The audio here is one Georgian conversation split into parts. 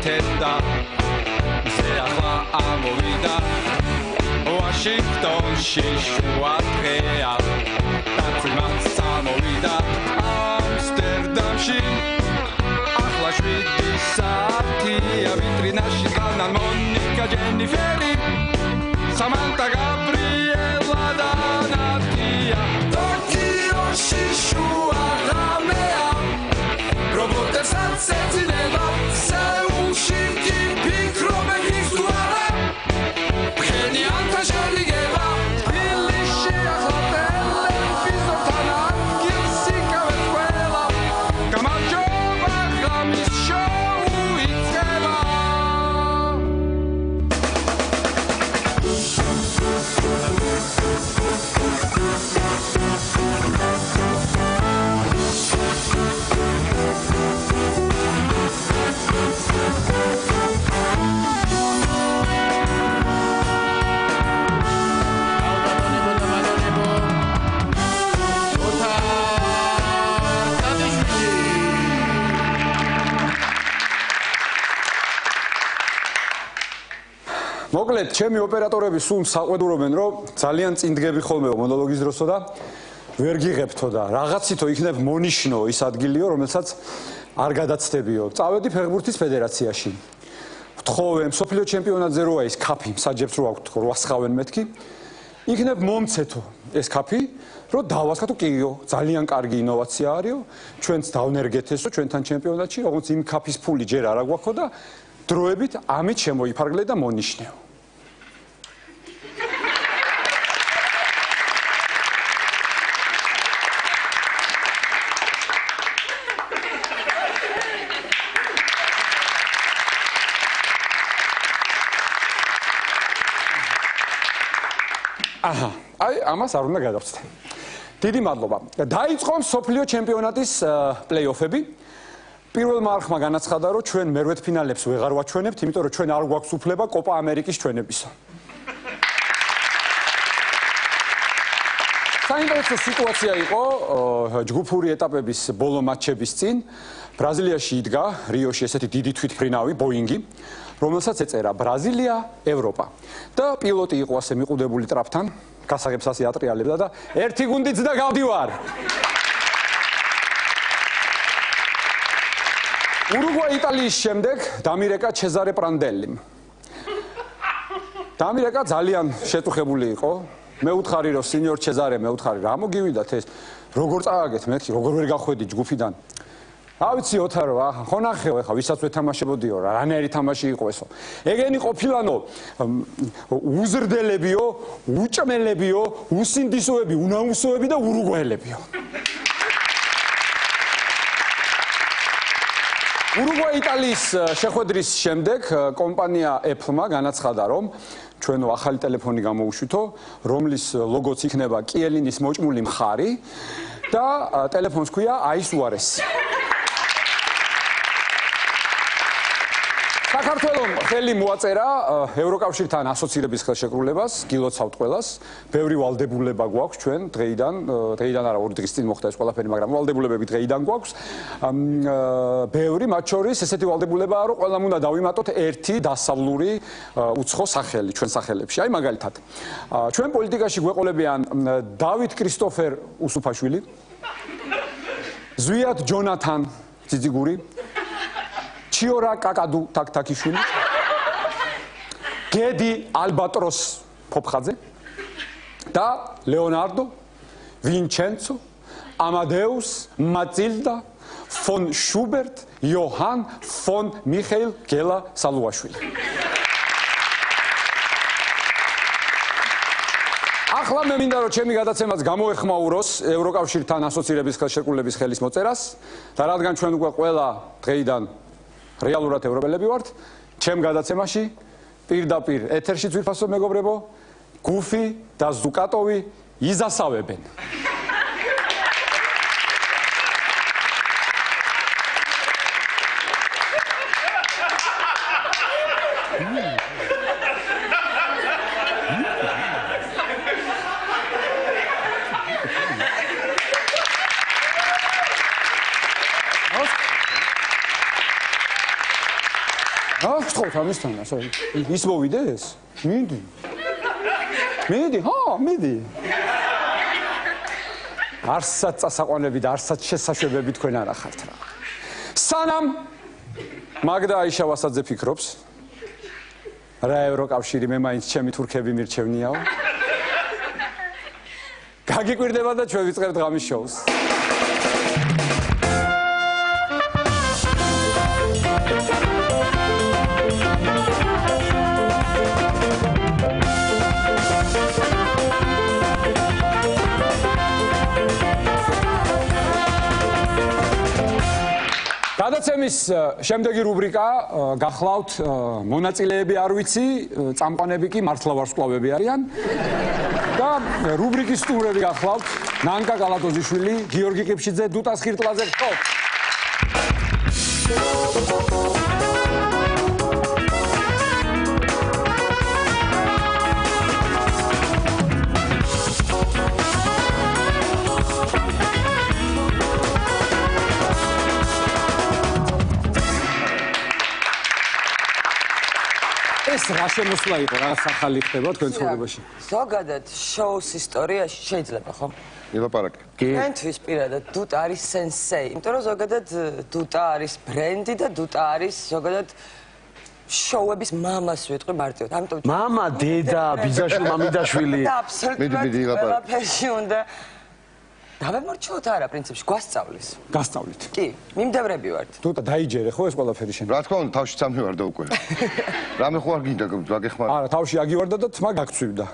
ეთენდა ზეახლა ამოვიდა ვაშინგტონში შუა დღეა დაწმაც წამოვიდა ამსტერდამში ახლა 7 საათია ვიტრინაში დგანან მონიკა ჯენიფერი სამანტა გაბრიელა და ნატია ტოკიოში შუა ღამეა რობოტებსაც ეძინება სეულში კი ფიქრობენ ის თუ არა ფხენიანთა შელიგება თბილისში ახლა ტელევიზორთან ადგილს იკავებს ყველა გამარჯობა ღამის შოუ იწყება მოკლედ, ჩემი ოპერატორები სულ საყვედურობენ, რომ ძალიან წინდგები ხოლმე მონოლოგის დროსო და ვერ გიღებთო და რაღაცითო იქნებ მონიშნო ის ადგილიო, რომელსაც არ გადაცდებიო. წავედი ფეხბურთის ფედერაციაში. ვთხოვე, მსოფლიო ჩემპიონატზე როა ის კაფი, საჯებს რო აქვთ 8 ხავენ მეთქი. იქნებ მომცეთო ეს კაფი, რომ დავასხა თუ კიო, ძალიან კარგი ინოვაცია არისო, ჩვენც დავნერგეთ ესო ჩვენთან ჩემპიონატში, როგორც იმ კაფის ფული ჯერ არ აგვაქვს და დროებით ამით შემოიფარგლე და მონიშნეო. აი, ამას არ უნდა გადავწდე. დიდი მადლობა. დაიწყო მსოფლიო ჩემპიონატის პლეი-ოფები. პირველმა არხმა განაცხადა, რომ ჩვენ მერვედფინალებს ვეღარ ვაჩვენებთ, იმიტომ რომ ჩვენ არ გვაქვს უფლება კოპა ამერიკის ჩვენებისა. საინტერესო სიტუაცია იყო ჯგუფური ეტაპების ბოლო მატჩების წინ. ბრაზილიაში იდგა რიოში ესეთი დიდი თვითმფრინავი ბოინგი, რომელსაც ეწერა ბრაზილია, ევროპა. და პილოტი იყო ასე მიყუდებული ტრაპთან, გასაღებს ასე ატრიალებდა და ერთი გუნდიც და გავდივარ. ურუგვაი იტალიის შემდეგ დამირეკა ჩეზარე პრანდელიმ. დამირეკა ძალიან შეტუხებული იყო. მე უთხარი რომ სინიორ ჩეზარე მე უთხარი რა მოგივიდათ ეს როგორ წააგეთ მეთქი როგორ ვერ გახვედი ჯგუფიდან. რა ვიცი ოთარო ხო ნახეო ეხა ვისაც ვეთამაშებოდიო რა რანაირი თამაში იყო ესო. ეგენი ყოფილანო უზრდელებიო, უჭმელებიო, უსინდისოები, უნაუსოები და ურუგვაელებიო. ურუგვაი იტალიის შეხვედრის შემდეგ კომპანია Apple-მა განაცხადა, რომ ჩვენო ახალი ტელეფონი გამოუშვითო, რომლის ლოგოც იქნება კიელინის მოჭმული მხარი და ტელეფონს ქვია iSuarez. საქართველომ ხელი მოაწერა ევროკავშირთან ასოცირების ხელშეკრულებას, გილოცავთ ყველას. ბევრი ვალდებულება გვაქვს ჩვენ დღეიდან არა 2 დღის წინ მოხდა ეს ყველაფერი, მაგრამ ვალდებულებები დღეიდან გვაქვს. ბევრი მათ შორის ესეთი ვალდებულებაა, რომ ყველამ უნდა დავიმატოთ ერთი დასავლური უცხო სახელი ჩვენ სახელებში. აი მაგალითად, ჩვენ პოლიტიკაში გვეყოლებიან დავით კრისტოფერ უსუფაშვილი, ზვიად ჯონათან ძიძიგური, ჩიორა კაკადუ თაქთაქიშვილი, გედი ალბატროს ფოფხაძე და ლეონარდო, ვინჩენცო, ამადეუს, მატილდა, ფონ შუბერტ, იოჰან, ფონ მიხეილ გელა სალუაშვილი. ახლა მე მინდა რომ ჩემი გადაცემაც გამოეხმაუროს ევროკავშირთან ასოცირების ხელშეკრულების ხელის მოწერას და რადგან ჩვენ უკვე ყველა დღეიდან რეალურად ევროპელები ვართ, ჩემ გადაცემაში პირდაპირ ეთერში ძვირფასო მეგობრებო, გუფი და ზუკატოვი იზასავებენ. გწყობთ ამისთან, ასე. ის მოვიდეს? მიდი. მიდი, ხო, მიდი. არსად წასაყვანები და არსად შესაშვებები თქვენ არ ახართ რა. სანამ მაგდა აიშავასაძე ფიქრობს რა ევროკავშირი მე მაინც ჩემი თურქები მირჩევნიაო. გაგიკვირდება და ჩვენ ვიწყებთ ღამის შოუს. გადაცემის შემდეგი რუბრიკა გახლავთ მონაწილეები არ ვიცი, წამყვანები კი მართლა ვარსკვლავები არიან. და რუბრიკის სტუმრები გახლავთ ნანკა კალატოზიშვილი, გიორგი ყიფშიძე, დუტა სხირტლაძე. ეს რა შემოსვლა იყო, რაღაც ახალი ხდება თქვენ ცხოვრებაში? ზოგადად შოუს ისტორიაში შეიძლება ხო? ილაპარაკე. ჩვენთვის პირადად დუტა არის სენსეი, იმიტომ რომ ზოგადად დუტა არის ბრენდი და დუტა არის ზოგადად შოუების მამას ვიტყვი მარტივად. ამიტომ მამა, დედა, ბიძაშვილი, მამიდაშვილი. და აბსოლუტურად ყველაფერში უნდა დავემორჩოთ არა პრინციპში გვასწავლის. გასწავლით. კი, მიმდევრები ვართ. დუტა დაიჯერე ხო ეს ყველაფერი შენ? რა თქმა უნდა, თავში წამივარდა უკვე. რამე ხო არ გინდა გაგეხმარა. არა, თავში აგივარდა და თმა გაგცვივდა.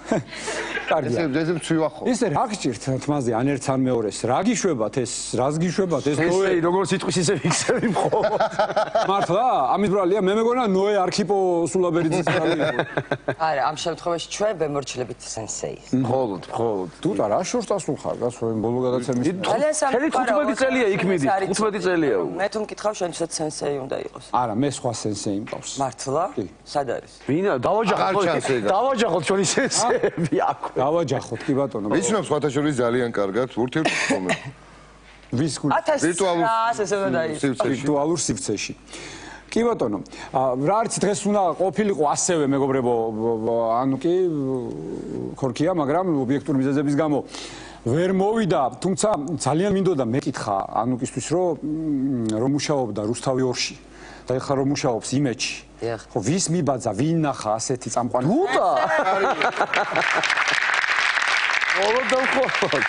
კარგია. ესე მცვივა ხო. ისე რა გჭირთ თმაზე ან ერთს ან მეორეს? რა გიშვებათ ეს? რას გიშვებათ ეს? ესე როგორც იტყვის ისე ვიქცევი მხოლოდ. მართლა? ამის ბრალია მე მეგონა ნოე არქიპო სულაბერიძის ბრალი იყო. არა, ამ შემთხვევაში ჩვენ ვემორჩილებით სენსეის. მხოლოდ. დუტა რა შორს წასულხარ გას ბოლო გადაცემის? ხელი 15 წელია იქ მიდი, 15 წელია. მე თუ მკითხავ შენჩაც სენსეი უნდა იყოს. არა, მე სხვა სენსეი მყავს. მართლა? სად არის? ვინა დავაჯახოთ ჩვენი სენსეები აქ. დავაჯახოთ კი ბატონო. ვიცნობ სხვათა შორის ძალიან კარგად ურთიერთობები. ვის გულ ვირტუალურ სივრცეში. კი ბატონო, რა არის დღეს უნდა ყოფილიყო ასევე მეგობრებო, ანუ კი ქორქია, მაგრამ ობიექტური მიზეზების გამო ვერ მოვიდა, თუმცა ძალიან მინდოდა მეკითხა ანუკისთვის, რომ მუშაობდა რუსთავი 2-ში და ეხლა რომ მუშაობს იმედში. ხო, ვის მიბაძა, ვინ ნახა ასეთი წამყვანი? დუტა. ხოლოდ.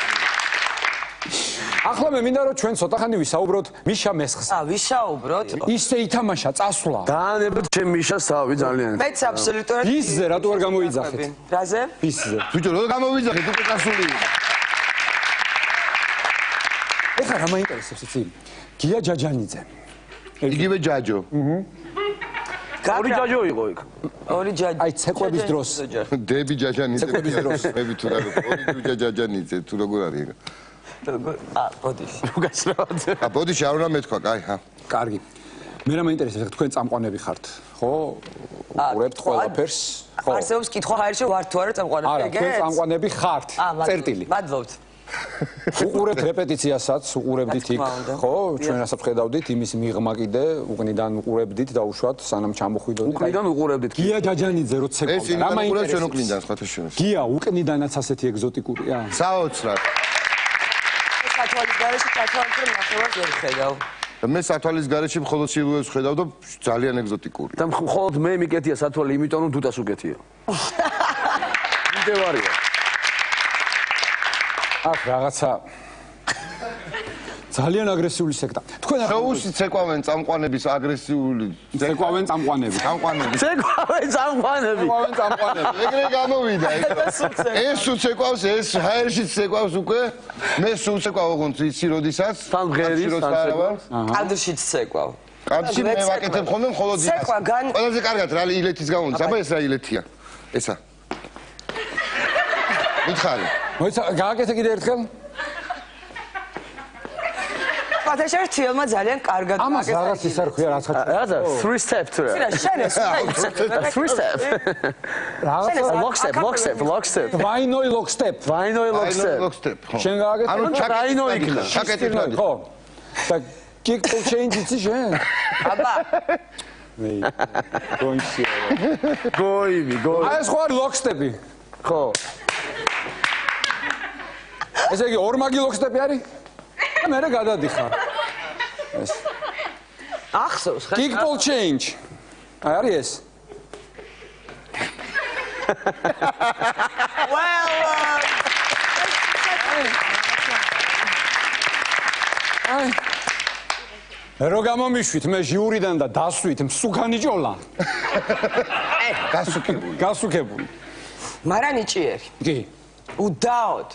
ახლა მე მინდა რომ ჩვენ ცოტახანი ვისაუბროთ მიშა მესხზე. ვისაუბროთ? ისე ითამაშა, წასვლა. დაანებეთ ჩემ მიშას თავი ძალიან. მეც აბსოლუტურად. ისზე რატო არ გამოიძახეთ? რაზე? ისზე. ბიჭო, რო გამოვიძახეთ, უკვე გასული. ეხლა რა მაინტერესებს იცი? გია ჯაჯანიძე. იგივე ჯაჯო. ორი ჯაჯო იყო იქ. ორი ჯაჯო. აი ცეკვების დროს. დები ჯაჯანიძე. ცეკვების დროს. მე თუ რა ორი ჯაჯანიძე თუ როგორ არის? ბოდიში. გასრავად. ბოდიში არ უნდა მეთქვა, კაი, ხა. კარგი. მე რა მაინტერესებს თქვენ წამყვანები ხართ, ხო? უყურებთ ყველაფერს? ხო. არსებობს კითხვა ხაერში ვარ თუ არა წამყვანები? არა, თქვენ წამყვანები ხართ. წერტილი. მადლობთ. უყურებთ რეპეტიციასაც, უყურებდით იქ, ხო? ჩვენ რასაც ხედავდით, იმის მიღმა კიდე უკნიდან უყურებდით და უშუალოდ სანამ ჩამოხვიდოდით. უკნიდან უყურებდით. გია ჯაჯანიძე როცა ეს იმან უყურებს ჩვენ უკნიდან სხვათა შორის. გია უკნიდანაც ასეთი ეგზოტიკურია? საოცრად. სათვალის გარეშე სათვალის ნახევარს ვერ ხედავ. მე სათვალის გარეშე მხოლოდ სილუეტს ხედავ და ძალიან ეგზოტიკური. და მხოლოდ მე მიკეთია სათვალი, იმიტომ რომ დუტას უკეთია. მიდევარია. აქ რაღაცა ძალიან აგრესიული სექტა. თქვენ შოუსი ცეკვავენ წამყვანების აგრესიული ცეკვავენ წამყვანები. ცეკვავენ წამყვანები. ეგრე გამოვიდა ეს სულ ცეკვავს, ეს ჰაერში ცეკვავს უკვე. მე სულ ცეკვავ ოღონდ იცი როდესაც თან ღერის კადრშიც ცეკვავ. კადრში მე ვაკეთებ ხოლმე მხოლოდ იმას. ყველაზე კარგად რა ილეთის გამოდის, აბა ეს რა ილეთია? ესა. მითხარი. მოიცა გააკეთე კიდე ერთხელ? ფათაშერ თილმა ძალიან კარგად ამას რაღაც ის არ ქვია რაღაცა. რაღაცა 3 step თუ რა. შენ ეს რა 3 step. რაღაცა lock step. ვაინოი lock step. შენ გააკეთე? ანუ ჩაკაინო იქნა. ჩაკეთეთ ხო. და kick to change იცი შენ? აბა გონშია. გოივი. აი ეს ხო არის ლოქსტეპი. ხო. ესე იგი ორმაგი ლოქსტეპი არის? და მე გადადიხარ. ეს. ახსოვს ხა? Kick ball change. აი არის ეს. აი. რო გამომიშვით მე ჟიურიდან და დასვით მსუქანი ჭოლა. გასუქებული. მაგრამ ნიჭიერი. კი. უდაოდ.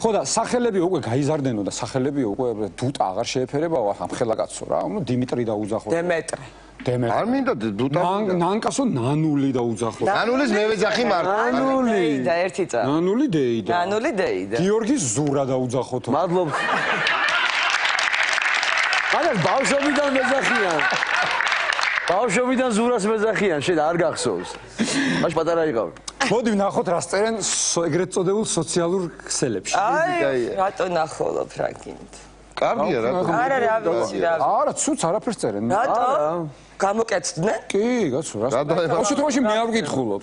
ხო და სახელები უკვე გაიზარდენო და სახელები უკვე დუტა აღარ შეეფერებაო ამ ხელა კაცო რა. ნუ დიმიტრი დაუძახო. დემეტრი. არ მინდა დუტა. ნანკასო ნანული დაუძახო. ნანულის მევეძახი მარტო. ნანული. და ერთი წა. ნანული დეიდა. ნანული დეიდა. გიორგის ზურა დაუძახოთო. მადლობ. მაგრამ ბავშვობიდან მეძახიან. ბავშვობიდან ზურას მეძახიან, შენ არ გახსოვს. მაშ პატარა იყავი. მოდი ვნახოთ რას წერენ ეგრეთ წოდებულ სოციალურ ქსელებში. აი, რატო ნახოლობ რა გინდ? კარგია რა. არა, რა ვიცი რა. არა, ცუც არაფერს წერენ. რატო? გამოკეთდნენ? კი, კაცო, რა. რა დაება? ამ შემთხვევაში მე არ ვკითხულობ.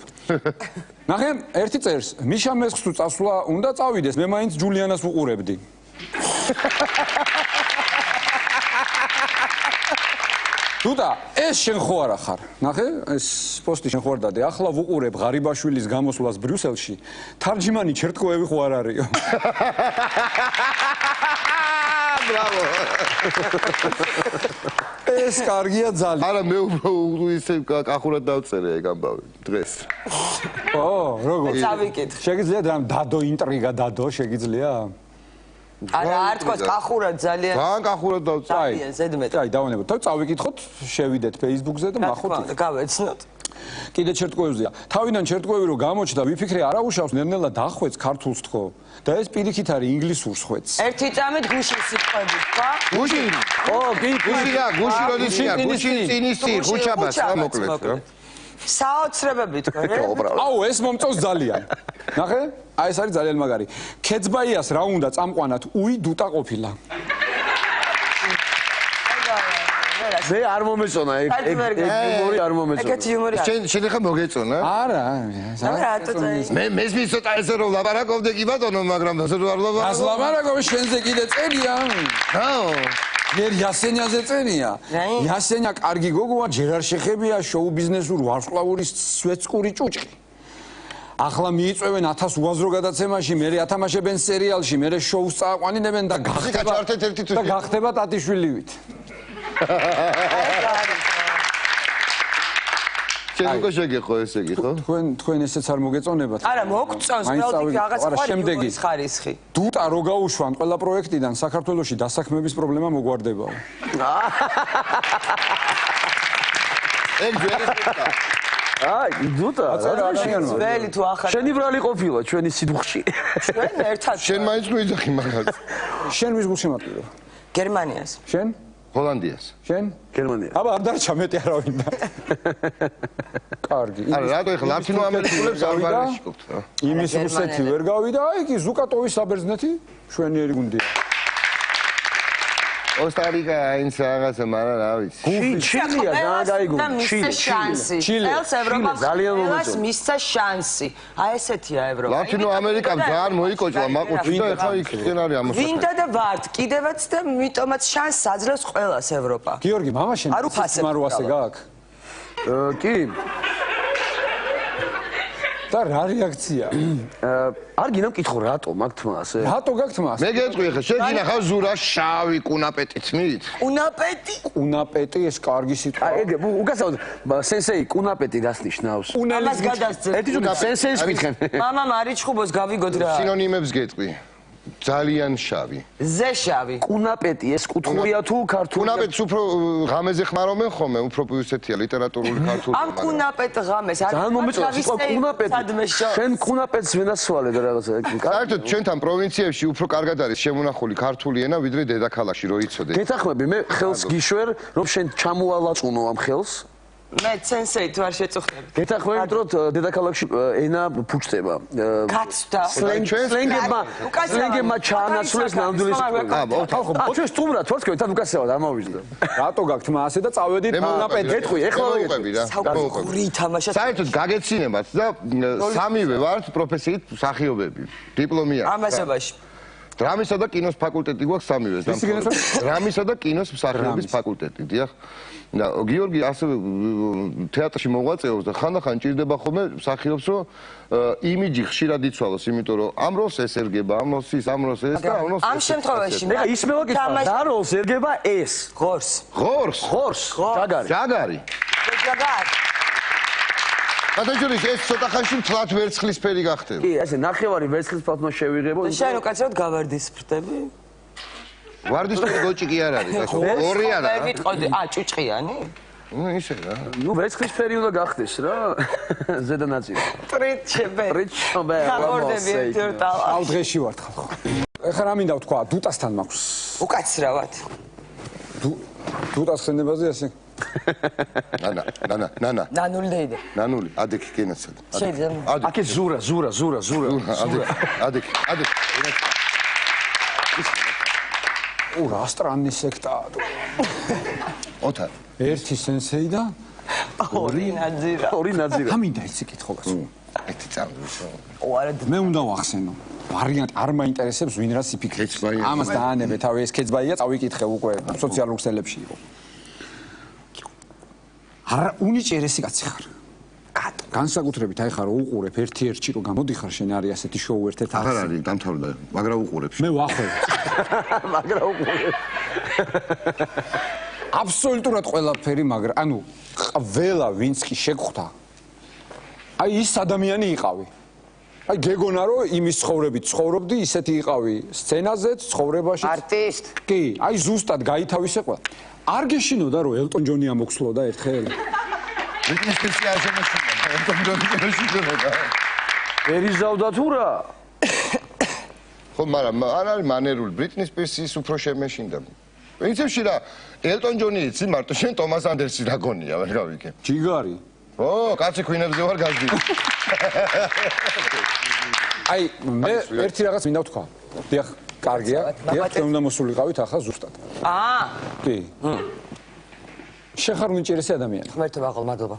ნახე, ერთი წერს, მიშა მესხს თუ წასვლა უნდა წავიდეს, მე მაინც ჯულიანას ვუყურებდი. დუტა, ეს შენ ხო არა ხარ? ნახე, ეს პოსტი შენ ხო არ დადე. ახლა ვუყურებ ღარიბაშვილის გამოსვლას ბრიუსელში. თარჯიმანი ჩერტკოევი ხო არ არისო? ბრავო. ეს კარგია ძალიან. არა მე უფრო ისე კახურად დავწერე ეგ ამბავი დღეს. ო, როგორ? წავიკითხე. შეგიძლია რამ დადო ინტრიგა დადო, შეგიძლია? არა, არ თქოს კახურად ძალიან. ძალიან კახურად დავწერე. ძალიან ზედმეტ. აი, დავანებოთ. თავ წავიკითხოთ, შევიდეთ Facebook-ზე და ნახოთ. გავეცნოთ. კიდე ჩერტკოევზია. თავიდან ჩერტკოევი რო გამოჩნდა, ვიფიქრე არაუშავს ნერნელა დახვეც ქართულს თქო. და ეს პირიქით არის ინგლისურს ხვეც. ერთი წამით გუშინ სიტყვები, ხო? გუში. ო, კი, გუში რა, გუში როდისია, გუში წინისი, ხუჩაბას რა მოკლედ რა. საოცრებები თქო, რა? აუ, ეს მომწონს ძალიან. ნახე? აი ეს არის ძალიან მაგარი. ქეცბაიას რა უნდა წამყვანად, უი დუტა ყოფილა. მე არ მომეწონა ეგ იუმორი არ მომეწონა. ეგეთი იუმორი არ. შენ ახლა მოგეწონა? არა. რატო წაი? მე მესმის ცოტა ესე რომ ლაპარაკობდე კი ბატონო, მაგრამ ასე რომ არ ლაპარაკობ. ას ლაპარაკობ შენზე კიდე წერია. აო. ჯერ იასენიაზე წერია. იასენია კარგი გოგოა, ჯერ არ შეხებია შოუ ბიზნესურ ვარსკვლავური სვეცკური ჭუჭი. ახლა მიიწევენ 1000 უაზრო გადაცემაში, მე ათამაშებენ სერიალში, მე შოუს წააყვანინებენ და გახდება ტატიშვილივით. შენ უკვე შეგეხო ესე იგი ხო? თქვენ ესეც არ მოგეწონებათ? არა, მოგწონს, პროექტი რაღაც შემდეგი ხარისხი. დუტა რო გაუშვან ყველა პროექტიდან საქართველოში დასაქმების პრობლემა მოგვარდებაო. ეგ ძველი დუტა. აი, დუტა, ველი თუ ახალი. შენი ბრალი ყოფილა ჩვენი სიძუხში. ჩვენ ერთად. შენ მაინც გვიძახი მაგას. შენ ვის გულშემატკივრებ? გერმანიას. შენ? ჰოლანდიას. შენ? გერმანია. აბა არ დარჩა მეტი არავინდა. კარგი. არა, რატო ეხლა ლათინო ამერიკულებს არ ვარიშკობთ რა. იმის რუსეთი ვერ გავიდა, აი კი ზუკატოვის საბერძნეთი შვენიერი გუნდია. კოსტა-რიკა აინც რაღაცა, მაგრამ რა ვიცი. ჩილია ძალიან გაიგო. ჩილე. ელს ევროპა ძალიან ყველას მომეწონა. მისცა შანსი. აი ესეთია ევროპა. ლათინო ამერიკამ ძალიან მოიკოჭა მაყუთი და ეხლა იქიდან არის ამოსახი. ვინდა და ვართ კიდევაც და მიტომაც შანსს აძლევს ყველას ევროპა. გიორგი, მამა შენ არ უფასებ მარვასე გააქვს? კი. და რა რეაქცია? არ გინდა მკითხო რატო მაგ თმა ასე? რატო გაქვთ მას? მე გეტყვი ახლა, შენ გინახავს ზურა შავი კუნაპეტით მით? უნაპეტი? კუნაპეტი ეს კარგი სიტყვა. ეგ უკაცრავად სენსეი კუნაპეტი რას ნიშნავს? ამას გადასწრებ. ერთი ჯერ სენსეის მითხენ. მამამ არიჩხუბოს გავიგოთ რა. სინონიმებს გეტყვი. ძალიან შავი. ზეშავი. კუნაპეტი ეს კუთხურია თუ ქართული? კუნაპეტს უფრო ღამეზე ხმარობენ ხოლმე, უფრო ისეთია ლიტერატურული ქართული. ამ კუნაპეტ ღამეს არ ძალიან მომეწონა სიტყვა კუნაპეტი. შენ კუნაპეტს ვენასვალე და რაღაცა ეგ. საერთოდ ჩვენთან პროვინციებში უფრო კარგად არის შემონახული ქართული ენა ვიდრე დედაქალაქში, რო იცოდე. გეთახმები, მე ხელს გიშვერ, რომ შენ ჩამოალაწუნო ამ ხელს მე სენსეი თუ არ შეწუხდები. გეთახმებით რომ დედაქალაქში ენა ფუჭდება. გაცდა. სლენგებმა ჩაანაცვლეს ნამდვილი სიტყვები. ჩვენ სტუმრად თორსკევი თან უკაცრავად არ მოვიძდა. რატო გაქვთ მასე და წავედით მონაპედი. გეტყვი, ეხლა ვიყები რა. საუკური თამაშად. საერთოდ გაგეცინებათ და სამივე ვართ პროფესიით მსახიობები, დიპლომიანი. ამასობაში. დრამისა და კინოს ფაკულტეტი გვაქვს სამივეს. დრამისა და კინოს მსახიობის ფაკულტეტი, დიახ. და გიორგი ასევე თეატრში მოღვაწეობს და ხანდახან ჭირდება ხოლმე მსახიობს რომ იმიჯი ხშირად იცვალოს, იმიტომ რომ ამ როლს ეს ერგება, ამ როლს ის, ამ როლს ეს და ამ როლს ამ შემთხვევაში ეხლა ის მე ვაკითხავ, რა როლს ერგება ეს? ღორს. ღორს, ჯაგარი. ჯაგარი. ჯაგარი. ბატონჯოnis ეს ცოტა ხანში თლათ ვერცხლისფერი გახდება. კი, ესე ნახევარი ვერცხლის ფალტო შევიღებო. შენ უკაცრავად გავარდისფრდები? ვარდისფერი გოჭი კი არ არის, ხო? ორი არა. მე ვიტყოდი, ჭუჭყიანი? ნუ ისე რა. ნუ ვერცხლისფერი უნდა გახდეს რა. ზედა ნაწილი. ტრიჩებე. ტრიჩობე. გამორდები ერთად. აუ დღეში ვარ ხალხო. ეხლა რა მინდა ვთქვა, დუტასთან მაქვს. უკაცრავად. დუტას ხენებაზე ასე. ნანა. ნანული დაიდე. ნანული, ადექი გენაცად. შეიძლება. აკეთ ზურა. ადექი. რა სტრანი სექტაა. ოთარ. ერთი სენსეი და ორი ნაძირა. ამინდა იცი კითხულას. ერთი წამს. არა მე უნდა ვახსენო. ვარიანტი არ მაინტერესებს ვინ რას იფიქრებს. ამას დაანებე თავი ეს კეცბაია, წავიკითხე უკვე სოციალურ ქსელებში იყო. არა უნიჭერესი კაცი ხარ. განსაკუთრებით აი ხარ უყურებ ერთ-ერთში რომ გამოდიხარ შენ არის ასეთი შოუ ერთ-ერთ აღარ არის დამთავრდა, მაგრამ უყურებ. მე ვახვევ. მაგრამ უყურებ. აბსოლუტურად ყველაფერი, მაგრამ ანუ ყველა ვინც კი შეგხვდა აი ის ადამიანი იყავი. აი გეგონა რომ იმის ცხოვრებით ცხოვრობდი, ისეთი იყავი სცენაზეც, ცხოვრებაში. არტისტ. კი, აი ზუსტად გაითავისე ყველა. არ გეშინოდა რომ ელტონ ჯონი ამოხსლოდა ერთხელ. ბრიტნი სპირსი არ შემოშინდა, ელტონ ჯონი შემოშინდა. ერიზავდა თუ რა? ხო, მაგრამ არ არის მანერული, ბრიტნი სპირსი ის უფრო შემეშინდა. პრინციპში რა, ელტონ ჯონი იცი მარტო, შენ ტომას ანდერსი რა გონია, ვერ გავიგე. ჯიგარი. ო, კაცი ქვინებზე ვარ გაზდი. აი, მე ერთი რაღაც მინდა ვთქვა. დიახ, კარგია. დიახ, ჩვენ უნდა მოსულიყავით ახლა ზუსტად. კი. შეხარ უნიჭერესი ადამიანი. ღმერთო მაღალ, მადლობა.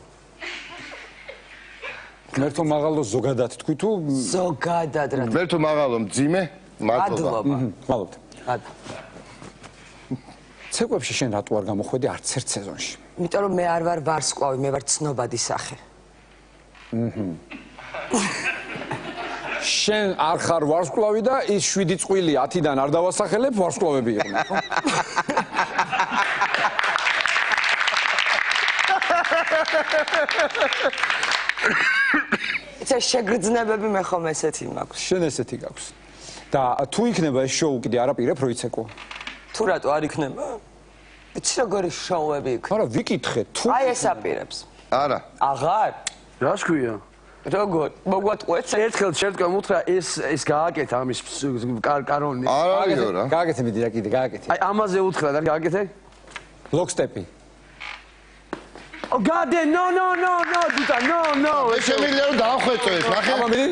ღმერთო მაღალო ზოგადად თქვი თუ ზოგადად რა. ღმერთო მაღალო მძიმე, მადლობა. მადლობთ. ცეკვებში შენ რატო არ გამოხვედი არც ერთ სეზონში? იმიტომ რომ მე არ ვარ ვარსკვლავი, მე ვარ ცნობადი სახე. შენ არ ხარ ვარსკვლავი და ის 7 წყვილი 10-დან არ დავასახელებ, ვარსკვლავები იყვნენ. იცი შეგრძნებები მე ხომ ესეთი მაქვს. შენ ესეთი გაქვს. და თუ იქნება ეს შოუ კიდე არაპირებ რო იცეკო. თუ რატო არ იქნება? იცი როგორი შოუები იქ. არა, ვიკითხე, თუ აი ეს აპირებს. არა. აღარ? რას ქვია? როგორ? მოგვატყუეთ ერთხელ შევდგა უთხრა ეს გააკეთა ამის კარონი. არ არისო რა. გააკეთე მიდი რა კიდე გააკეთე. აი ამაზე უთხრა და გააკეთე? ლოკსტეპი. Oh god, no, დუტა, no. ეს შემიძლია რომ დაახვეწო ეს, ნახე. აბა მიდი.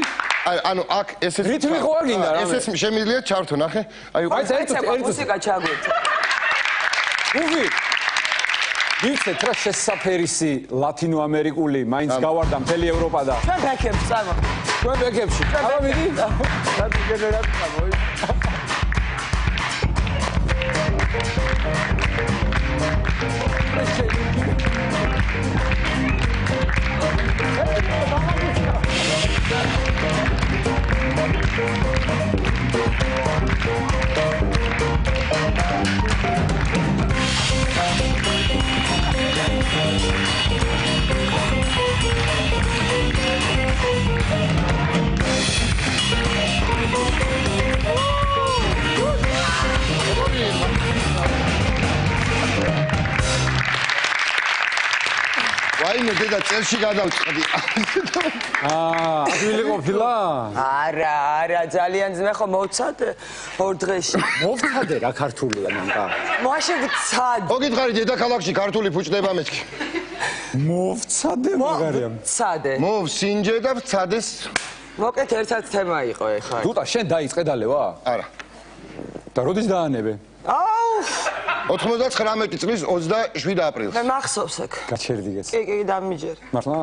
ანუ აქ ესე რითმი ხო არ გინდა რა? ეს შემიძლია ჩართო, ნახე. აი აი მუსიკა ჩაგვეცა. უვი. ვიცით რა შესაფერისი ლათინო ამერიკული მაინც გავარდა მთელი ევროპა და ჩვენ ბექებს წავა. ჩვენ ბექებში. აბა მიდი. რატო გენერატორა მოი? ვაიმე დედა წელში გადავჭყდი. ადვილი ყოფილა? არა, ძალიან ძმე ხო მოვცადე 2 დღეში. მოვცადე რა ქართულია მანკა. მოაშევ ცად. მოგითხარი დედაქალაქში ქართული ფუჭდება მეთქი. მოვცადე მაგარია. ცადე. მოვსინჯე და ვცადეს. მოკლედ ერთად თემა იყო ეხლა. დუტა შენ დაიწყე დალევა? არა. და როდის დაანებე? აუ 99 წლის 27 აპრილს. მე მახსოვს აქ. გაჩერდიგეც. კი დამიჯერე. მართლა?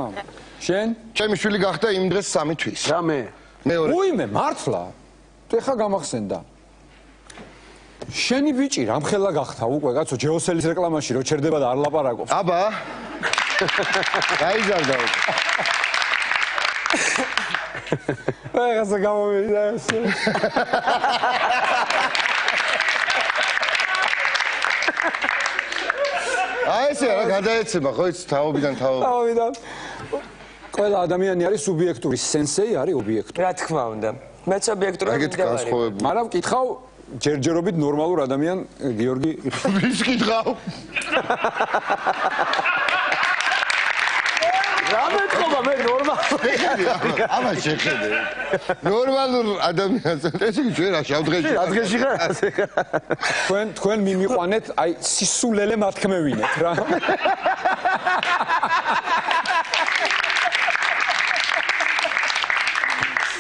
შენ? ჩემი შვილი გახდა იმ დღეს 3 თვის. რა მე? მეორე. უიმე მართლა? თუ ეხა გამახსენდა. შენი ბიჭი რამხელა გახდა უკვე კაცო ჯეოსელის რეკლამაში რო ჩერდება და არ ლაპარაკობს. აბა. გაიზარდა უკვე. ეხა გამომივიდა ესე. აი ესე რა გადაეცემა ხო იცი თაობიდან თაობ. თავიდან. ყველა ადამიანი არის სუბიექტური, სენსეი არის ობიექტური. რა თქმა უნდა. მეც ობიექტური ეგეთი განსხვავებული. მაგრამ ვკითხავ ჯერჯერობით ნორმალურ ადამიან გიორგი ვის კითხავ? რა მეტყობა მე ნორმალური. აბა შეხედე. ნორმალურ ადამიანს ეს იგი ჩვენ რა შავდღეში. ადგილში ხარ? თქვენ მიმიყვანეთ აი სისულელე მათქმევინეთ რა.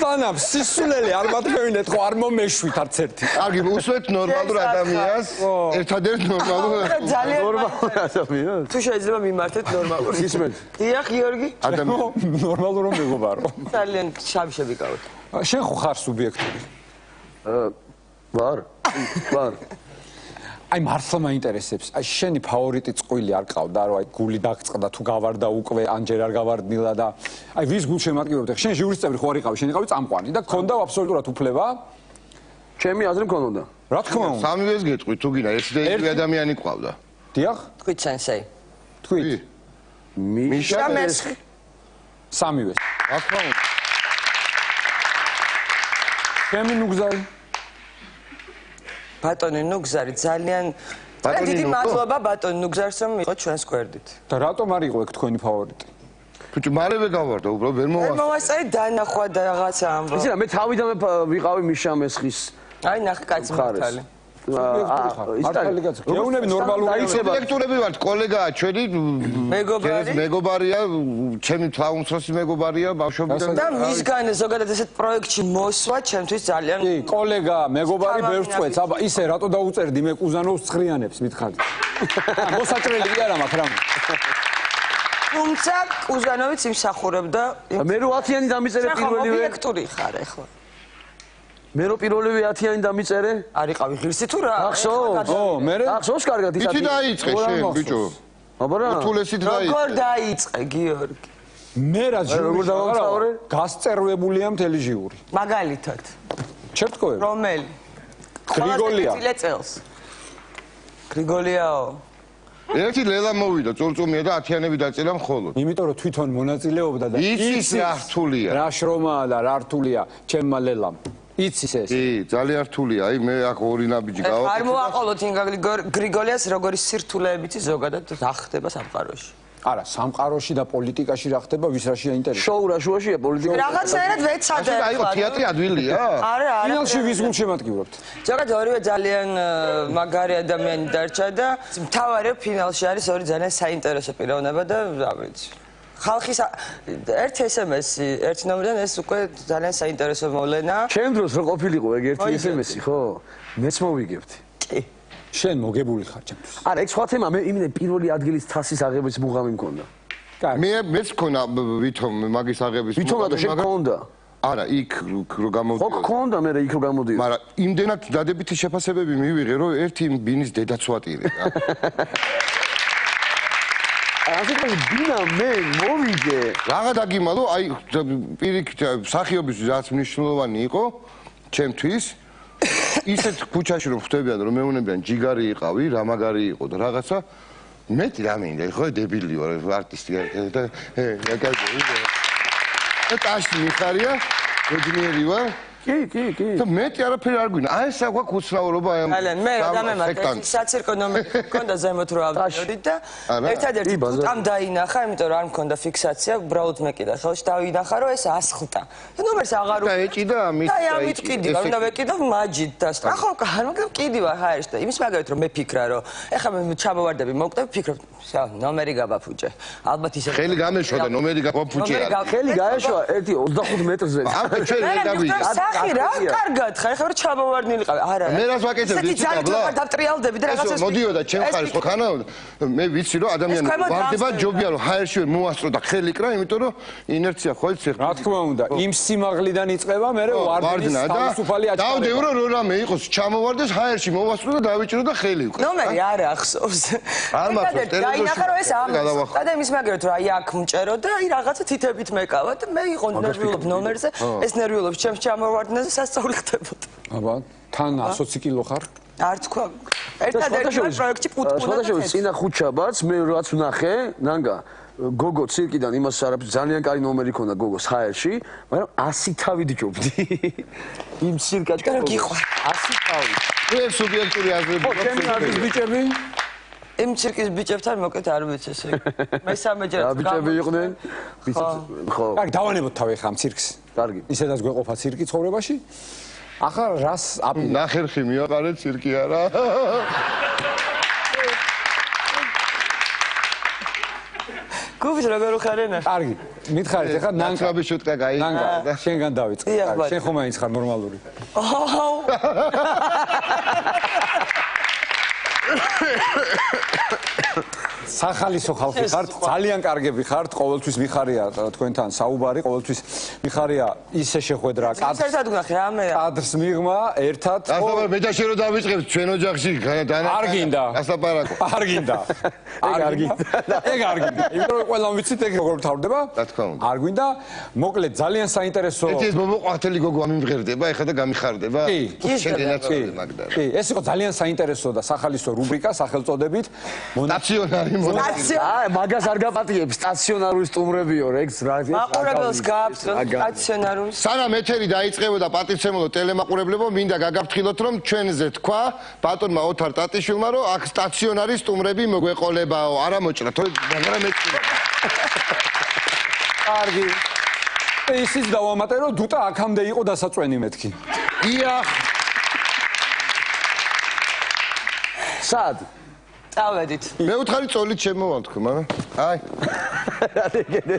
სანამ სისულელე არ მათქმევინეთ ხო არ მომეშვით არც ერთი. კარგი, უსვეთ ნორმალურ ადამიანს, ერთადერთ ნორმალურ ძალიან ნორმალური ადამიანს. თუ შეიძლება მიმართეთ ნორმალურად. ისმენთ. დიახ, გიორგი. ადამიანს. ნორმალურ რომ მეგობარო. ძალიან შავშები გავთ. შენ ხო ხარ სუბიექტური? ვარ. ვარ. აი მართლა მაინტერესებს. აი შენი ფავორიტი წყვილი არ ყავდა, რომ აი გული დაგწყდა თუ გავარდა უკვე, ანჯერ არ გავარდნილა და აი ვის გულს შემატკივრებდი? შენ ჟიურის წევრი ხო არ იყავი, შენ იყავი წამყვანი და გქონდა აბსოლუტურად უფლება? ჩემი აზრი მქონოდა. რა თქმა უნდა. სამივეს გეტყვი თუ გინდა, ერთი და ერთი ადამიანი ყავდა. დიახ? თქვით სენსეი. თქვით. მიშა და და მესხი. სამივეს. რა თქმა უნდა. ჩემი ნუგზარი. ბატონი ნუგზარი ძალიან ბატონი დიდი ნუგო? მადლობა ბატონი ნუგზარს რომ იყო ჩვენს გვერდით. და რატომ არ იყო ეგ თქვენი ფავორიტი? ბიჭო, მალევე გავარდა, უბრალოდ ვერ მე მოვასწრე. მოვასწრე დანახვა და რაღაცა ამბო. იცი რა მე თავიდანვე ვიყავი მიშა მესხის აი ნახე კაცი მართალი. მართალი კაცი. გეუნები ნორმალური დაიწყება. სუბიექტურები ვართ, კოლეგაა ჩვენი, მეგობარი. მეგობარია, ჩემი თვალუმსროსი მეგობარია ბავშვობიდან. და მისგან ზოგადად ესეთ პროექტში მოსვა ჩემთვის ძალიან კი, კოლეგა, მეგობარი ბევრს წვეთს. აბა, ისე რატო დაუწერდი მე კუზანოვს ცხრიანებს მითხარით. მოსაჭრელი კი არა მაქვს რამე. თუმცა კუზანოვიც იმსახურებდა მე რო 10-იანი დამიწერე ხა პირველივე ობიექტური ხარ ეხლა. მე რო პირველივე 10-იანი დამიწერე არ იყავი ღირსი თუ რა? ახსოვს? ო, მე ახსოვს კარგად ის იცი დაიწყე შენ, ბიჭო. აბა რა უთულესით როგორ დაიწყე. დაიწყე გიორგი? მე რა როგორ ჟიური დავამთავრე? გასწერლებულია მთელი ჟიური. მაგალითად ჩერტკოე. რომელი? გრიგოლია. ყველაზე წელს. გრიგოლიაო. ერთი ლელა მოვიდა, წორწუმია და 10-იანები დაწერა მხოლოდ. იმიტომ რომ თვითონ მონაწილეობდა და იცის რა რთულია. რა შრომაა და რა რთულია ჩემმა ლელამ. იცის ეს. კი, ძალიან რთულია. აი მე აქ ორი ნაბიჯი არ გავაკეთე. მოაყოლოთ ინგა გრიგოლიას როგორი სირთულეებითი ზოგადად რა ხდება სამყაროში. არა, სამყაროში და პოლიტიკაში რა ხდება, ვის რაში აინტერესებს. შოუ რა შუაშია პოლიტიკა რაღაცაერად ვეცადე. ასე დაიყო თეატრი ადვილია? არა, არა. ფინალში ვის გულს შემატკივრებთ? ზოგადად ორივე ძალიან მაგარი ადამიანი დარჩა და მთავარი ფინალში არის ორი ძალიან საინტერესო პიროვნება და რა ვიცი. ხალხის ერთ SMS-ი, ერთ ნომერიდან ეს უკვე ძალიან საინტერესო მოვლენაა. ჩემ დროს რო ყოფილიყო ეგ ერთი SMS-ი ხო? მეც მოვიგებდი. კი. შენ მოგებული ხარ ჩემთვის. არა ეგ სხვა თემა მე იმედი პირველი ადგილის თასის აღების მუღამი მქონდა. მეც მქონა ვითომ მაგის აღების. ვითომაც შენ მქონდა? არა, იქ რო გამოვიდა. ხო გქონდა მე იქ რო გამოდიოდა. მაგრამ იმდენად დადებითი შეფასებები მივიღე, რომ ერთი ბინის დედაც ვატირე. ასე ბინა მე მოვიგე. რაღა დაგიმალო, აი პირიქით მსახიობის რაც მნიშვნელოვანი იყო ჩემთვის ისეთ ქუჩაში რომ ხვდებიან რომ მეუნებიან ჯიგარი იყავი, რა მაგარი იყო და რაღაცა მეტი რა მინდა, ხო დებილი ვარ, არტისტი და და ტაში მიხარია, ბედნიერი ვარ. კი. და მეტი არაფერი არ გვინა. აი ესა გვაქვს უცნაურობა აი ამ. ალენ მე რა დამემართა საცირკო ნომერი მქონდა ზემოთ რო ავდიოდით და ერთადერთი ტუტამ დაინახა, იმიტომ რომ არ მქონდა ფიქსაცია, უბრალოდ მეკიდა ხელში დავინახა რომ ეს ასხლტა. და ნომერს აღარ და ეჭიდა ამით და ამით ყიდივარ, უნდა ვეკიდავ მაჯით და ახლა მაგრამ ყიდივარ ჰაერში და იმის მაგალითად რომ მე ფიქრა რომ ეხლა მე ჩამოვარდები მოკვდები ფიქრობ შა, ნომერი გაბაფუჭე. ალბათ ისე ხელი გამეშვა და ნომერი გაფუჭე. ხელი გაეშვა 1.25 მეტრზე. ამ ჩვენ ვერ დავიწყე. სახი რა, კარგად ხარ, ხარ ჩამოვარდნილი ყავ. არა. მე რას ვაკეთებ იცი დაბლა? დავტრიალდები და რაღაცას. მოდიოდა ჩემ ხარეს ხო ხანა მე ვიცი რომ ადამიანი ვარდება ჯობია რომ ჰაერში ვერ მოასწრო და ხელი კრა, იმიტომ რომ ინერცია ხო იცი რა თქმა უნდა, იმ სიმაღლიდან იწყება, მე ვარდნის თავისუფალი აჩქარება. დავდებ რომ რამე იყოს ჩამოვარდეს ჰაერში მოვასწრო და დავიჭირო და ხელი უკრა. ნომერი არა ახსოვს. არ მახსოვს ტელევიზორში. დაინახა რომ ეს ამის. და იმის მაგერად რომ აი აქ მჭერო და აი რაღაცა თითებით მეკავა და მე იყო ნერვიულობ ნომერზე, ეს ნერვიულობს ჩემს ჩამოვარდნაზე სასწაული ხდებოდა. აბა, თან 120 კილო ხარ? არ თქვა. ერთადერთი პროექტი პუტკუნა. სხვადასხვა წინა ხუთშაბათს მე რაც ვნახე, ნანგა გოგო ცირკიდან იმას არაფერს ძალიან კარი ნომერი ქონდა გოგოს ჰაერში, მაგრამ 100 თავით ჯობდი. იმ ცირკაჭკა გიყვარ. 100 თავით. ეს სუბიექტური აზრები. ხო, ჩემი არის ბიჭები. იმ ცირკის ბიჭებთან მოკეთ არ ვიცი ესე. მესამეჯერ რა ბიჭები იყვნენ? ხო. კარგი, დავანებოთ თავი ხა ამ ცირკს. კარგი. ისედაც გვეყოფა ცირკი ცხოვრებაში. ახლა რას აპირებ? ნახერხი მიაყარე ცირკი არა. გუბის როგორ უხარენა? კარგი, მითხარით ახლა ნანკა. ნანკაბი შუტკა გაიგო და შენგან დავიწყე. კარგი, შენ ხომ მაინც ხარ ნორმალური. სახალისო ხალხი ხართ, ძალიან კარგები ხართ, ყოველთვის მიხარია თქვენთან საუბარი, ყოველთვის მიხარია ისე შეხვედრა, ერთად ვნახე რამე. კადრს მიღმა, ერთად. ასაბარ მე და შენ რომ დავიწყებ ჩვენ ოჯახში არ გინდა. ასაპარაკო. არ გინდა. არ გინდა. ეგ არ გინდა. იმიტომ რომ ყველამ ვიცით ეგ როგორ მთავრდება? რა თქმა უნდა. არ გვინდა. მოკლედ ძალიან საინტერესო. ეს მომოყვათელი გოგო ამიმღერდება, ეხლა და გამიხარდება. კი, შენგენაც მაგდა. კი, ეს იყო ძალიან საინტერესო და სახალისო რუბრიკა სახელწოდებით სტაციონარი აი, მაგას არ გაპატიებ, სტაციონარული სტუმრებიო, ეგს რა. მაყურებელს გააქვს სტაციონარული. სანამ ეთერი დაიწყებოდა პატივცემულო ტელემაყურებლებო, მინდა გაგაფრთხილოთ, რომ ჩვენზე თქვა ბატონმა ოთარ ტატიშვილმა, რომ აქ სტაციონარი სტუმრები მოგვეყოლებაო, არა მოჭრა, მაგრამ ეჭირა. კარგი. ისიც დავამატე, რომ დუტა აქამდე იყო დასაწვენი მეთქი. დიახ. სად? წავედით. მე უთხარი წოლით შემოვალ თქო, მაგრამ აი.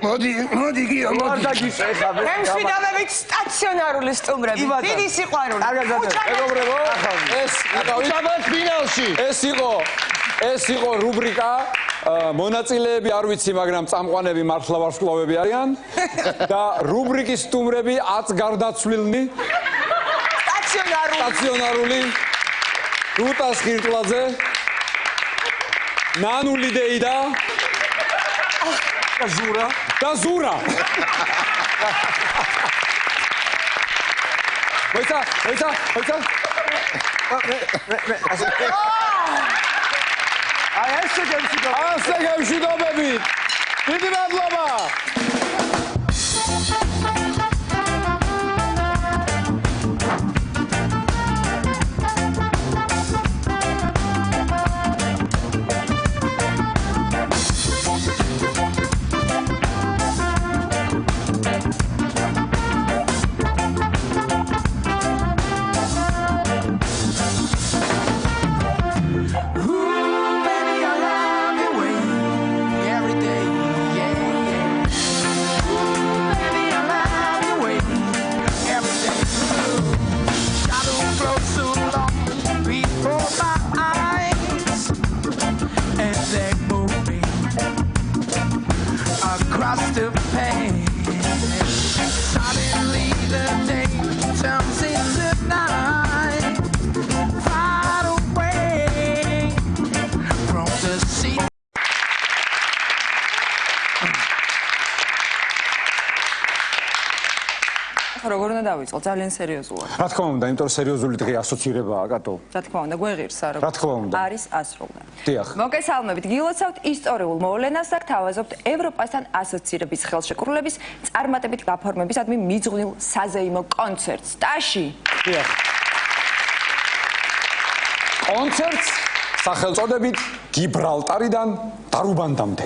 მოდი გიო, არ დაგიწე ხა მე. მშვიდობებით სტაციონარული სტუმრები. დიდი სიყვარული. მეგობრებო, ეს შაბათ ფინალში. ეს იყო რუბრიკა მონაწილეები არ ვიცი, მაგრამ წამყვანები მართლა ვარსკვლავები არიან და რუბრიკის სტუმრები 10 გარდაცვლილნი სტაციონარული რუტას ხირტლაძე ნანული დეიდა და ზურა მოიცა აი ასე გამშვიდობები დიდი მადლობა როგორ უნდა დავიწყო? ძალიან სერიოზულად. რა თქმა უნდა, იმიტომ რომ სერიოზული დღე ასოცირებაა, კატო. რა თქმა უნდა, გვეღირს რა. რა თქმა უნდა. არის ასრულდა. დიახ. მოგესალმებით. გილოცავთ ისტორიულ მოვლენას და გთავაზობთ ევროპასთან ასოცირების ხელშეკრულების წარმატებით გაფორმებისადმი მიძღვნილ საზეიმო კონცერტს. ტაში. დიახ. კონცერტს სახელწოდებით გიბრალტარიდან დარუბანდამდე.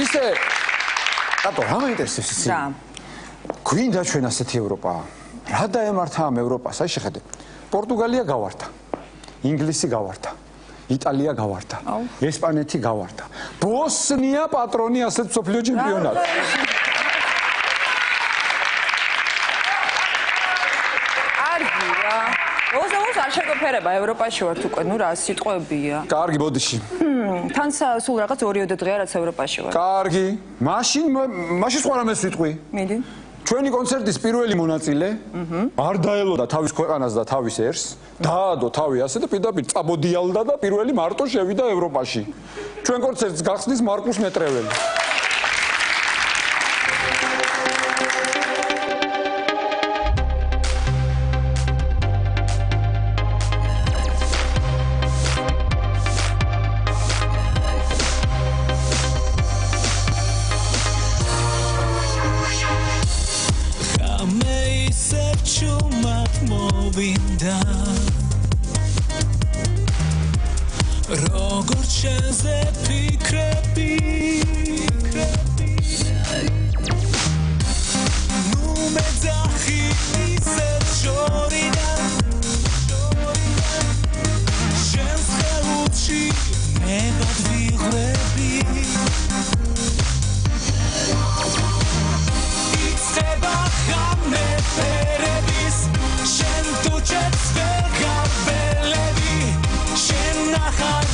ისე კატო, რა მაინტერესებს ისე? რა? გვინდა ჩვენ ასეთი ევროპა. რა დაემართა ამ ევროპას? აი შეხედე. პორტუგალია გავართა. ინგლისი გავართა. იტალია გავარდა. ესპანეთი გავარდა. ბოსნია პატრონი ასეთ მსოფლიო ჩემპიონატს. ოზაოს არ შეგვეფერება ევროპაში ვართ უკვე, ნუ რა სიტყვებია. კარგი, ბოდიში. თან სულ რაღაც 2-3 დღეა რაც ევროპაში ვარ. კარგი. მაშინ სხვა რამეს ვიტყვი. მიდი. ჩვენი კონცერტის პირველი მონაწილე არ დაელოდა თავის ქვეყანას და თავის ერს, დაადო თავი ასე და პირდაპირ წაბოდიალდა და პირველი მარტო შევიდა ევროპაში. ჩვენ კონცერტს გახსნის მარკუს მეტრეველი. როგორც შენზე ფიქრები ნუ მეძახი ისეთ შორიდან შენს ხელში მე გადვიღრები იწყება ხამე ფერების შენ თუ ჩეთს ვერ გავველები შენ ნახარ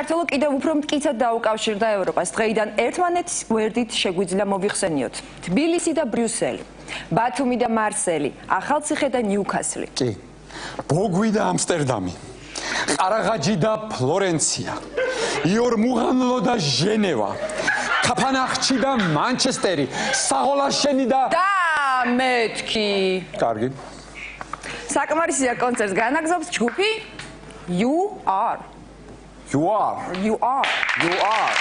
საქართველო კიდევ უფრო მტკიცედ დაუკავშირდა ევროპას. დღეიდან ერთმანეთის გვერდით შეგვიძლია მოვიხსენიოთ თბილისი და ბრიუსელი, ბათუმი და მარსელი, ახალციხე და ნიუკასლი. კი. ბოგვი და ამსტერდამი, ყარაღაჯი და ფლორენცია, იორმუღანლო და ჟენევა, კაფანახჩი და მანჩესტერი, საღოლაშენი და მეთქი. კარგი. საკმარისია კონცერტს განაგზობს ჯგუფი You Are. You are. You are. You are.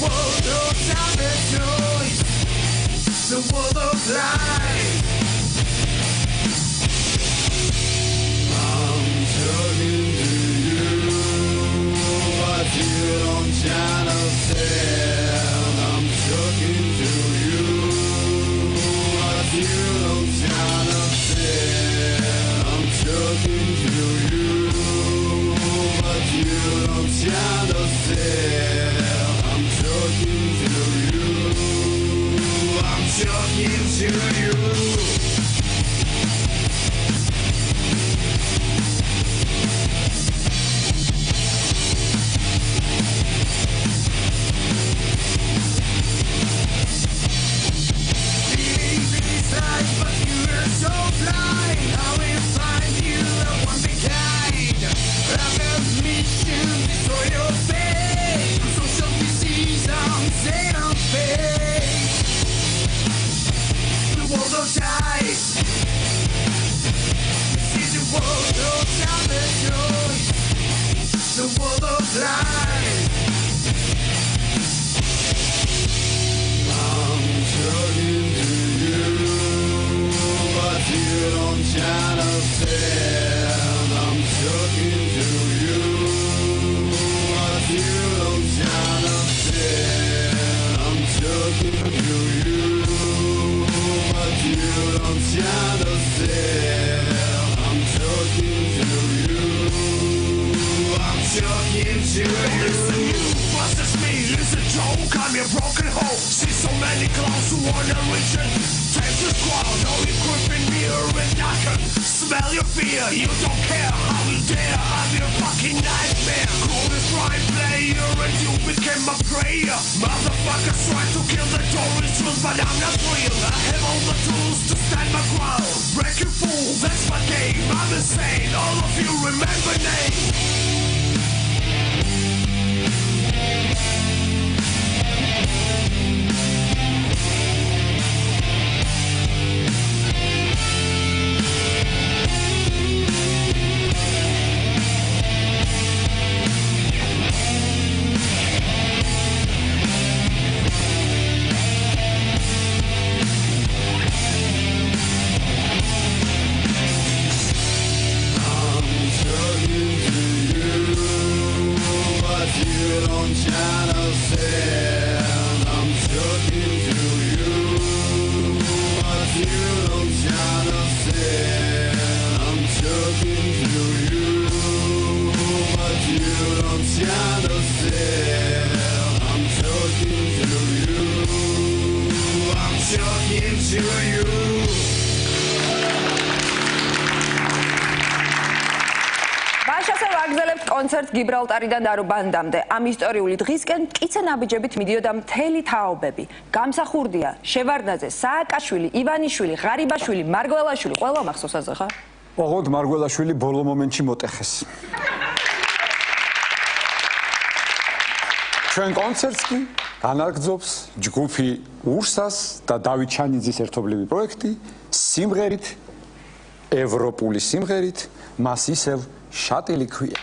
world of time and choice, the world of life. I'm talking to you, but you don't understand. I'm talking to you, but you don't understand. I'm talking to you, but you don't understand. I'm talking to you. I'm talking to you. But you are so blind. I will find you one behind. I've got mission to destroy your faith. Social disease, I'm saying I'm fake. The world of dice. This is the world of time and choice. The world of life. I'm talking to you, but you don't understand. I'm talking to you, but you don't understand. I'm talking to you, but you don't understand. I'm talking to you. I'm talking to you. Listen, you versus me is a joke. I'm your broken home. See so many clowns who wanna reach it. Take this crowd, no equipping mirror and I can smell your fear. You don't care how you dare. I'm your fucking nightmare. Call this right player and you became a prayer. Motherfuckers try to kill the Taurus truth, but I'm not real. I have all the tools to stand my ground. Break you fool, that's my game. I'm insane. All of you remember names. კონცერტ გიბრალტარიდან დარუბანდამდე ამ ისტორიული დღისკენ მტკიცე ნაბიჯებით მიდიოდა მთელი თაობები. გამსახურდია შევარდნაძე, სააკაშვილი, ივანიშვილი, ღარიბაშვილი, მარგველაშვილი, ყველა მახსოვს ასე ხა? ოღონდ მარგველაშვილი ბოლო მომენტში მოტეხეს. ჩვენ კონცერტს კი განაგრძობს ჯგუფი ურსას და დავით ჩანიძის ერთობლივი პროექტი სიმღერით, ევროპული სიმღერით, მას ისევ შატილი ქვია.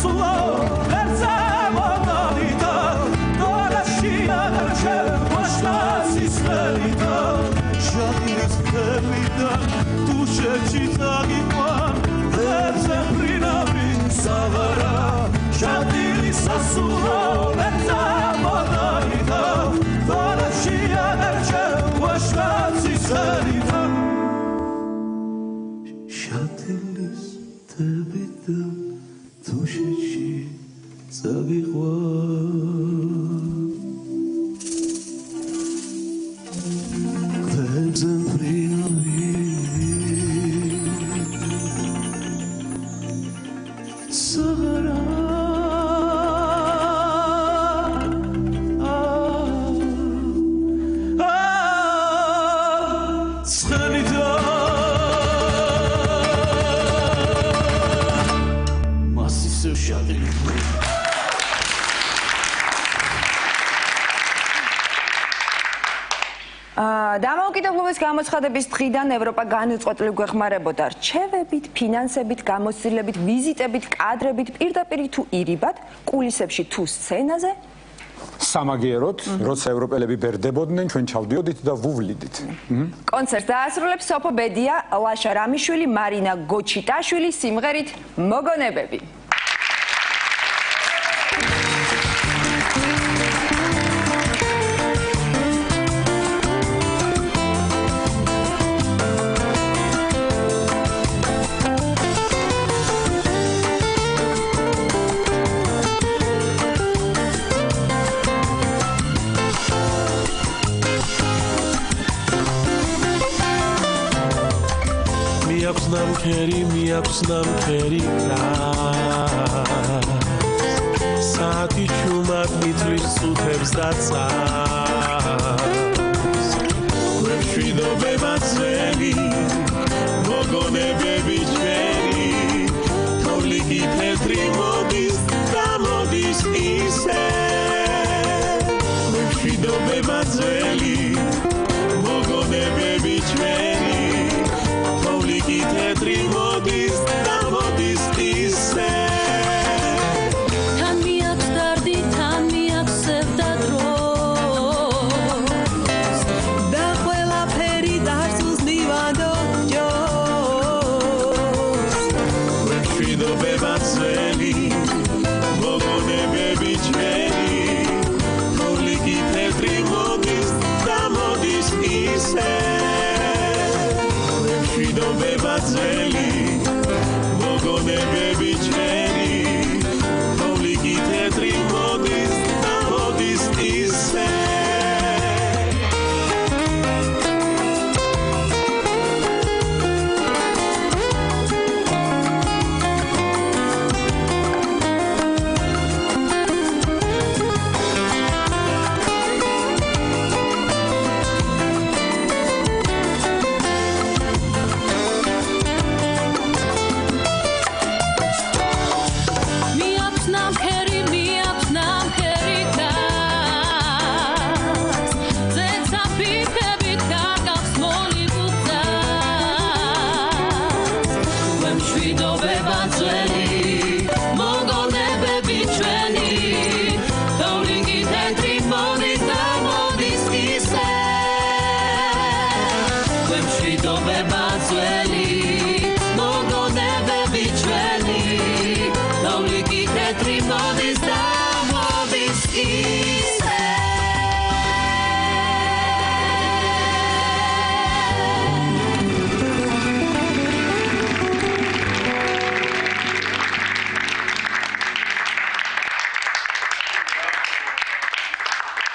სასულო ერთზე მომდიდა დონაში აღარჩე ვაშლას ისხელიდა შადირის თებიდან თუ შეჩიტაგიყვან ერთზე ფრინავი საღარა შადირის სასულო ერთზე მომდიდა დონაში აღარჩე ვაშლას ისხელიდა შადირის თებიდან თუ შეჩიტაგიყვან Clemson Freeway. Sahara. Shanida. Masi so shadi. დამოუკიდებლობის გამოცხადების დღიდან ევროპა განუწყვეტლივ გვეხმარებოდა რჩევებით, ფინანსებით, გამოცდილებით, ვიზიტებით, კადრებით, პირდაპირ თუ ირიბად, კულისებში თუ სცენაზე. სამაგიეროდ, როცა ევროპელები ბერდებოდნენ, ჩვენ ჩავდიოდით და ვუვლიდით. კონცერტს დაასრულებს სოფო ბედია, ლაშა რამიშვილი, მარინა გოჩიტაშვილი სიმღერით მოგონებები. მიაქვს ნამქერი საათი ჩუმად მithlis სუთებს და წავს მშვიდობება ძველი მოგონებები ჩვენი თოვლიკი თეთრი მოდის და მოდის ისე მშვიდობება ძველი მოგონებები ჩვენი თოვლიკი თეთრი მოდის და მოდის ისე თან მიაქვს დარდი თან მიაქვს სევდა დროს და ყველაფერი დარწმუნს ნივანდო ჯოს მშვიდობება ძველი მოგონებები ჩვენი თოვლიკი თეთრი მოდის და მოდის ისე მშვიდობება ძველი მოგონებები ჩვენი თოვლიკი თეთრი მოდის და მოდის ისე მშვიდობება ძველი